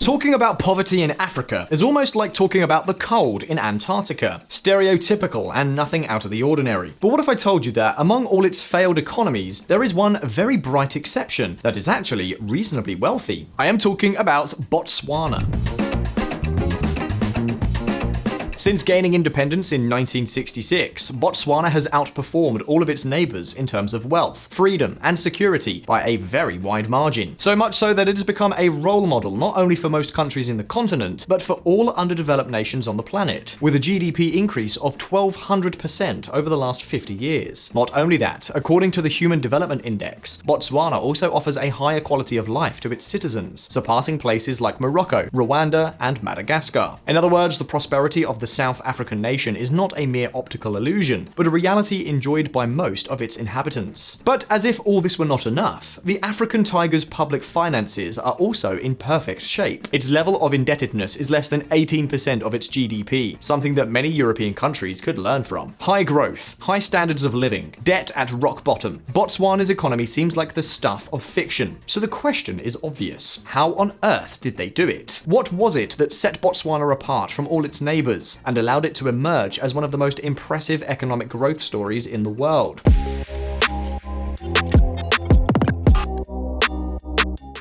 Talking about poverty in Africa is almost like talking about the cold in Antarctica. Stereotypical and nothing out of the ordinary. But what if I told you that among all its failed economies, there is one very bright exception that is actually reasonably wealthy? I am talking about Botswana. Since gaining independence in 1966, Botswana has outperformed all of its neighbors in terms of wealth, freedom, and security by a very wide margin. So much so that it has become a role model not only for most countries in the continent, but for all underdeveloped nations on the planet, with a GDP increase of 1,200% over the last 50 years. Not only that, according to the Human Development Index, Botswana also offers a higher quality of life to its citizens, surpassing places like Morocco, Rwanda, and Madagascar. In other words, the prosperity of the South African nation is not a mere optical illusion, but a reality enjoyed by most of its inhabitants. But as if all this were not enough, the African tiger's public finances are also in perfect shape. Its level of indebtedness is less than 18% of its GDP, something that many European countries could learn from. High growth, high standards of living, debt at rock bottom. Botswana's economy seems like the stuff of fiction. So the question is obvious. How on earth did they do it? What was it that set Botswana apart from all its neighbors and allowed it to emerge as one of the most impressive economic growth stories in the world?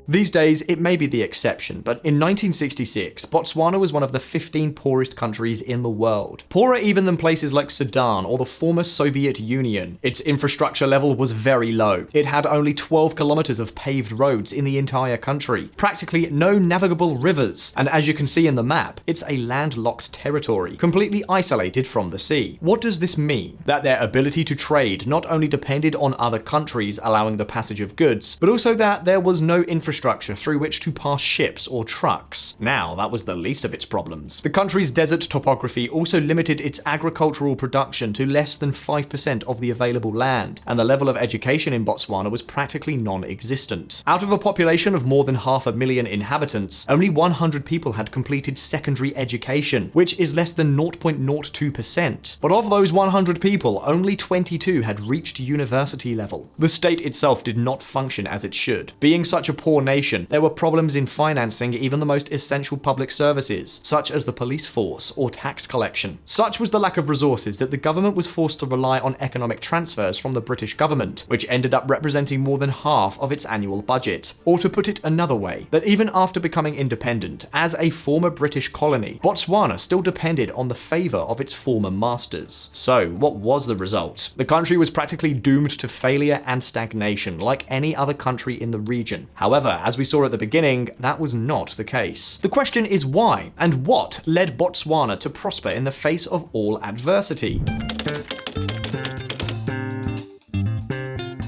These days, it may be the exception, but in 1966, Botswana was one of the 15 poorest countries in the world. Poorer even than places like Sudan or the former Soviet Union. Its infrastructure level was very low. It had only 12 kilometers of paved roads in the entire country, practically no navigable rivers, and as you can see in the map, it's a landlocked territory, completely isolated from the sea. What does this mean? That their ability to trade not only depended on other countries allowing the passage of goods, but also that there was no infrastructure through which to pass ships or trucks. Now, that was the least of its problems. The country's desert topography also limited its agricultural production to less than 5% of the available land, and the level of education in Botswana was practically non-existent. Out of a population of more than 500,000 inhabitants, only 100 people had completed secondary education, which is less than 0.02%. But of those 100 people, only 22 had reached university level. The state itself did not function as it should. Being such a poor nation, there were problems in financing even the most essential public services, such as the police force or tax collection. Such was the lack of resources that the government was forced to rely on economic transfers from the British government, which ended up representing more than half of its annual budget. Or to put it another way, that even after becoming independent, as a former British colony, Botswana still depended on the favor of its former masters. So, what was the result? The country was practically doomed to failure and stagnation, like any other country in the region. However, as we saw at the beginning, that was not the case. The question is why, and what led Botswana to prosper in the face of all adversity?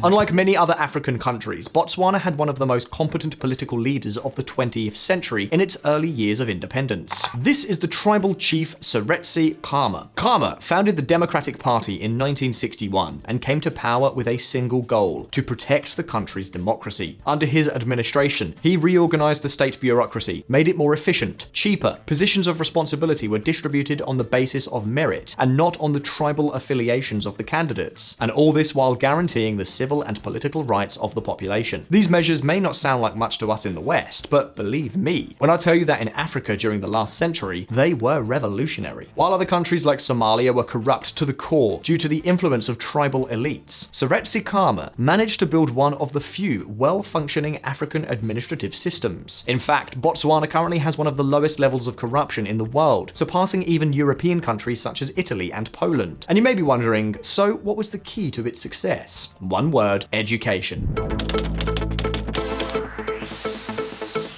Unlike many other African countries, Botswana had one of the most competent political leaders of the 20th century in its early years of independence. This is the tribal chief Seretse Khama. Khama founded the Democratic Party in 1961 and came to power with a single goal: to protect the country's democracy. Under his administration, he reorganized the state bureaucracy, made it more efficient, cheaper. Positions of responsibility were distributed on the basis of merit and not on the tribal affiliations of the candidates, and all this while guaranteeing the civil and political rights of the population. These measures may not sound like much to us in the West, but believe me when I tell you that in Africa during the last century, they were revolutionary. While other countries like Somalia were corrupt to the core due to the influence of tribal elites, Seretse Khama managed to build one of the few well-functioning African administrative systems. In fact, Botswana currently has one of the lowest levels of corruption in the world, surpassing even European countries such as Italy and Poland. And you may be wondering, so what was the key to its success? One word: education.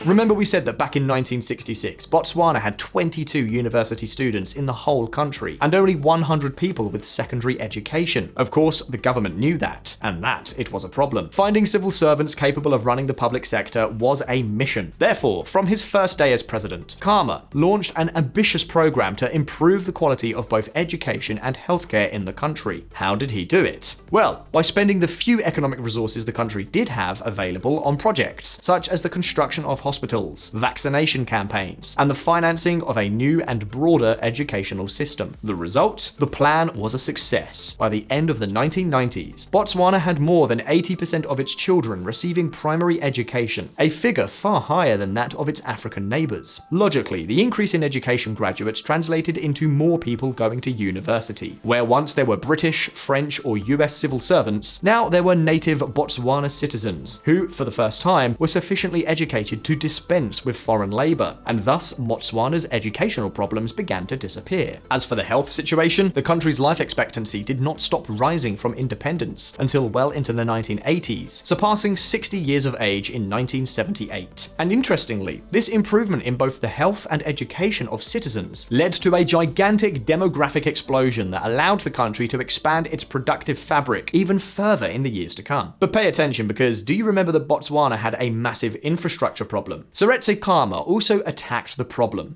Remember we said that back in 1966, Botswana had 22 university students in the whole country, and only 100 people with secondary education. Of course, the government knew that, and that it was a problem. Finding civil servants capable of running the public sector was a mission. Therefore, from his first day as president, Khama launched an ambitious program to improve the quality of both education and healthcare in the country. How did he do it? Well, by spending the few economic resources the country did have available on projects, such as the construction of hospitals hospitals, vaccination campaigns, and the financing of a new and broader educational system. The result? The plan was a success. By the end of the 1990s, Botswana had more than 80% of its children receiving primary education, a figure far higher than that of its African neighbors. Logically, the increase in education graduates translated into more people going to university. Where once there were British, French, or US civil servants, now there were native Botswana citizens, who, for the first time, were sufficiently educated to dispense with foreign labor, and thus Botswana's educational problems began to disappear. As for the health situation, the country's life expectancy did not stop rising from independence until well into the 1980s, surpassing 60 years of age in 1978. And interestingly, this improvement in both the health and education of citizens led to a gigantic demographic explosion that allowed the country to expand its productive fabric even further in the years to come. But pay attention, because do you remember that Botswana had a massive infrastructure problem? Seretse Khama also attacked the problem.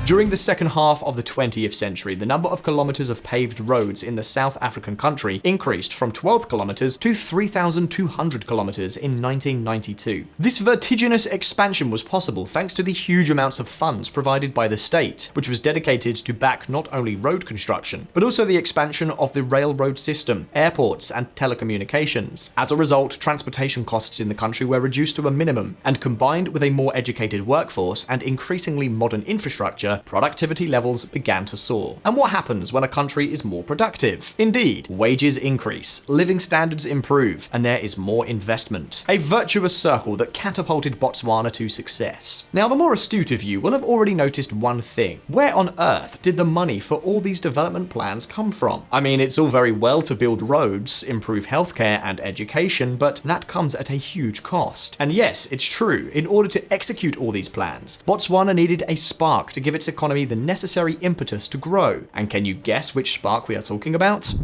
During the second half of the 20th century, the number of kilometers of paved roads in the South African country increased from 12 kilometers to 3,200 kilometers in 1992. This vertiginous expansion was possible thanks to the huge amounts of funds provided by the state, which was dedicated to back not only road construction, but also the expansion of the railroad system, airports, and telecommunications. As a result, transportation costs in the country were reduced to a minimum, and combined with a more educated workforce and increasingly modern infrastructure, productivity levels began to soar. And what happens when a country is more productive? Indeed, wages increase, living standards improve, and there is more investment. A virtuous circle that catapulted Botswana to success. Now, the more astute of you will have already noticed one thing. Where on earth did the money for all these development plans come from? I mean, it's all very well to build roads, improve healthcare and education, but that comes at a huge cost. And yes, it's true, in order to execute all these plans, Botswana needed a spark to give its economy the necessary impetus to grow. And can you guess which spark we are talking about?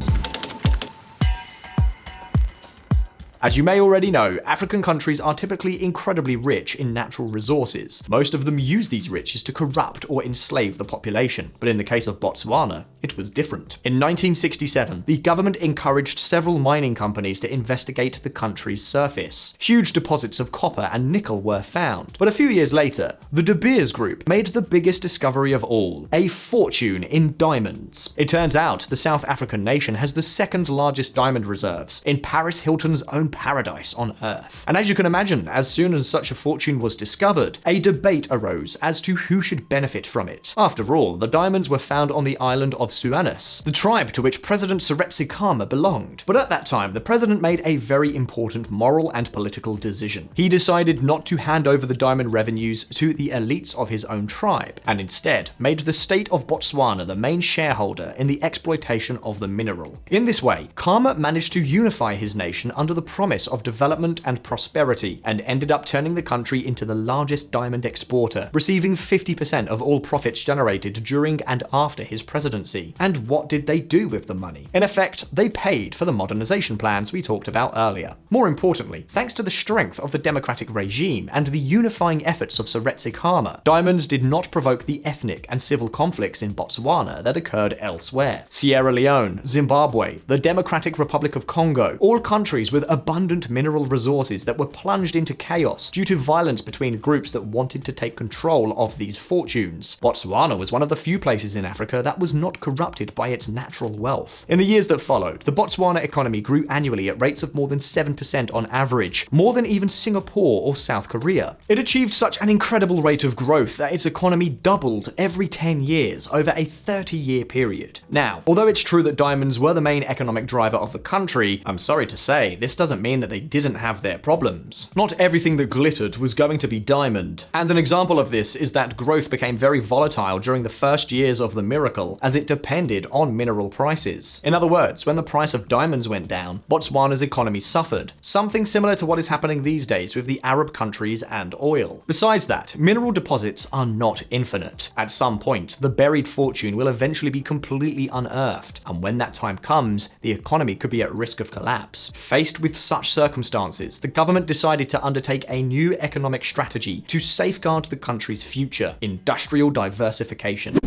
As you may already know, African countries are typically incredibly rich in natural resources. Most of them use these riches to corrupt or enslave the population, but in the case of Botswana, it was different. In 1967, the government encouraged several mining companies to investigate the country's surface. Huge deposits of copper and nickel were found. But a few years later, the De Beers Group made the biggest discovery of all, a fortune in diamonds. It turns out the South African nation has the second largest diamond reserves in Paris Hilton's own paradise on Earth. And as you can imagine, as soon as such a fortune was discovered, a debate arose as to who should benefit from it. After all, the diamonds were found on the island of Suanes, the tribe to which President Seretse Khama belonged. But at that time, the president made a very important moral and political decision. He decided not to hand over the diamond revenues to the elites of his own tribe, and instead made the state of Botswana the main shareholder in the exploitation of the mineral. In this way, Khama managed to unify his nation under the promise of development and prosperity, and ended up turning the country into the largest diamond exporter, receiving 50% of all profits generated during and after his presidency. And what did they do with the money? In effect, they paid for the modernization plans we talked about earlier. More importantly, thanks to the strength of the democratic regime and the unifying efforts of Seretse Khama, diamonds did not provoke the ethnic and civil conflicts in Botswana that occurred elsewhere. Sierra Leone, Zimbabwe, the Democratic Republic of Congo, all countries with abundant mineral resources that were plunged into chaos due to violence between groups that wanted to take control of these fortunes. Botswana was one of the few places in Africa that was not corrupted by its natural wealth. In the years that followed, the Botswana economy grew annually at rates of more than 7% on average, more than even Singapore or South Korea. It achieved such an incredible rate of growth that its economy doubled every 10 years over a 30-year period. Now, although it's true that diamonds were the main economic driver of the country, I'm sorry to say, this doesn't mean that they didn't have their problems. Not everything that glittered was going to be diamond. And an example of this is that growth became very volatile during the first years of the miracle, as it depended on mineral prices. In other words, when the price of diamonds went down, Botswana's economy suffered. Something similar to what is happening these days with the Arab countries and oil. Besides that, mineral deposits are not infinite. At some point, the buried fortune will eventually be completely unearthed, and when that time comes, the economy could be at risk of collapse. Faced with such circumstances, the government decided to undertake a new economic strategy to safeguard the country's future: industrial diversification.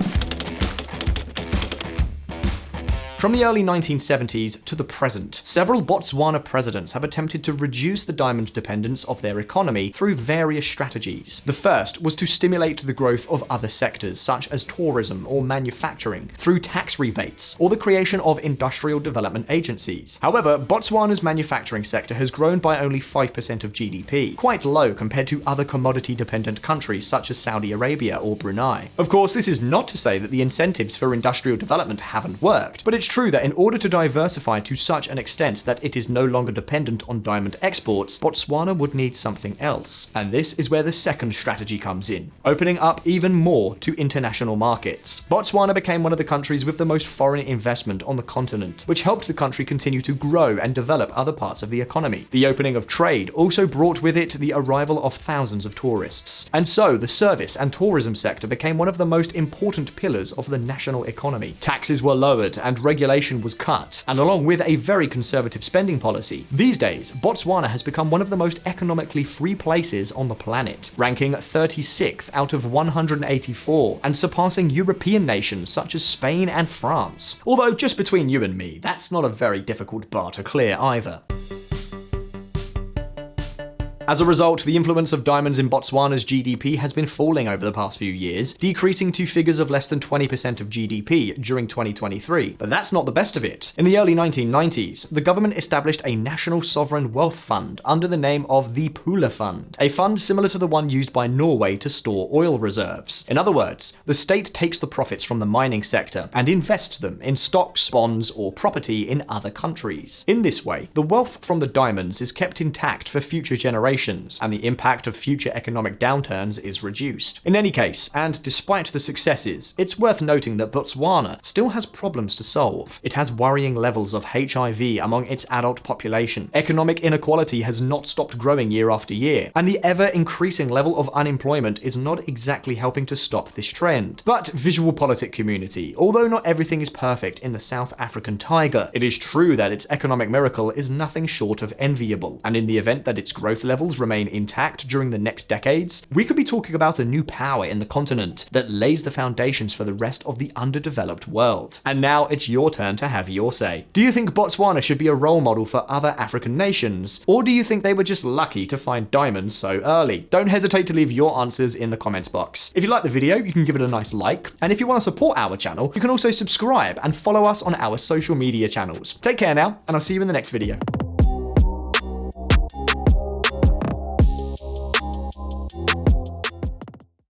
From the early 1970s to the present, several Botswana presidents have attempted to reduce the diamond dependence of their economy through various strategies. The first was to stimulate the growth of other sectors, such as tourism or manufacturing, through tax rebates or the creation of industrial development agencies. However, Botswana's manufacturing sector has grown by only 5% of GDP, quite low compared to other commodity-dependent countries such as Saudi Arabia or Brunei. Of course, this is not to say that the incentives for industrial development haven't worked, but it's true that in order to diversify to such an extent that it is no longer dependent on diamond exports, Botswana would need something else. And this is where the second strategy comes in, opening up even more to international markets. Botswana became one of the countries with the most foreign investment on the continent, which helped the country continue to grow and develop other parts of the economy. The opening of trade also brought with it the arrival of thousands of tourists. And so the service and tourism sector became one of the most important pillars of the national economy. Taxes were lowered and regulation was cut, and along with a very conservative spending policy, these days Botswana has become one of the most economically free places on the planet, ranking 36th out of 184 and surpassing European nations such as Spain and France. Although just between you and me, that's not a very difficult bar to clear either. As a result, the influence of diamonds in Botswana's GDP has been falling over the past few years, decreasing to figures of less than 20% of GDP during 2023. But that's not the best of it. In the early 1990s, the government established a National Sovereign Wealth Fund under the name of the Pula Fund, a fund similar to the one used by Norway to store oil reserves. In other words, the state takes the profits from the mining sector and invests them in stocks, bonds, or property in other countries. In this way, the wealth from the diamonds is kept intact for future generations, and the impact of future economic downturns is reduced. In any case, and despite the successes, it's worth noting that Botswana still has problems to solve. It has worrying levels of HIV among its adult population. Economic inequality has not stopped growing year after year, and the ever-increasing level of unemployment is not exactly helping to stop this trend. But Visual Politic community, although not everything is perfect in the South African tiger, it is true that its economic miracle is nothing short of enviable, and in the event that its growth levels remain intact during the next decades, we could be talking about a new power in the continent that lays the foundations for the rest of the underdeveloped world. And now it's your turn to have your say. Do you think Botswana should be a role model for other African nations? Or do you think they were just lucky to find diamonds so early? Don't hesitate to leave your answers in the comments box. If you like the video, you can give it a nice like, and if you want to support our channel, you can also subscribe and follow us on our social media channels. Take care now, and I'll see you in the next video.